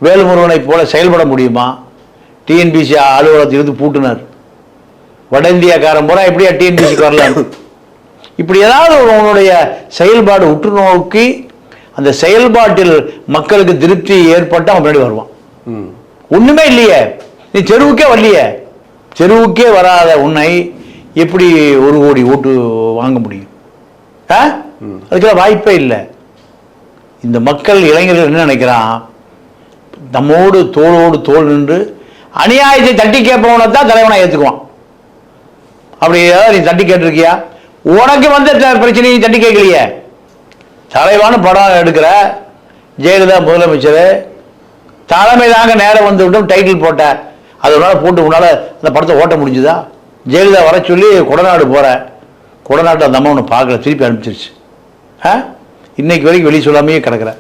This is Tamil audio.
வேல்முருகனை போல செயல்பட முடியுமா? டிஎன்பிசி அலுவலகத்தில் இருந்து பூட்டினார். வட இந்தியாக்காரன் பூரா எப்படியா டிஎன்பிசிக்கு வரலாம்? இப்படி ஏதாவது உன்னுடைய செயல்பாடு உற்று நோக்கி அந்த செயல்பாட்டில் மக்களுக்கு திருப்தி ஏற்பட்டு அவன் முன்னாடி வருவான். ஒண்ணுமே இல்லையே, நீ தெருவுக்கே வரலையே. தெருவுக்கே வராத உன்னை எப்படி 1 கோடி ஓட்டு வாங்க முடியும்? அதுக்கெல்லாம் வாய்ப்பே இல்லை. இந்த மக்கள் இளைஞர்கள் என்ன நினைக்கிறான், நம்மோடு தோளோடு தோல் நின்று அநியாயத்தை தட்டி கேட்பவனை தான் தலைவனை ஏற்றுக்குவான். அப்படி ஏதாவது நீ தட்டி கேட்டிருக்கியா? உனக்கு வந்து பிரச்சனையை தட்டி கேட்கலையே. தலைவான படம் எடுக்கிற ஜெயலலிதா முதலமைச்சர் தலைமை தாங்க நேரம் வந்து விட்டும் டைட்டில் போட்ட, அதனால போட்டு உன்னால அந்த படத்தை ஓட்ட முடிஞ்சுதா? ஜெயலலிதா வர சொல்லி கொடநாடு போற, கொடநாட்டு அந்த அம்மா ஒன்று பார்க்கல, திருப்பி அனுப்பிச்சிருச்சு. இன்னைக்கு வரைக்கும் வெளியே சொல்லாமையே கிடக்குற.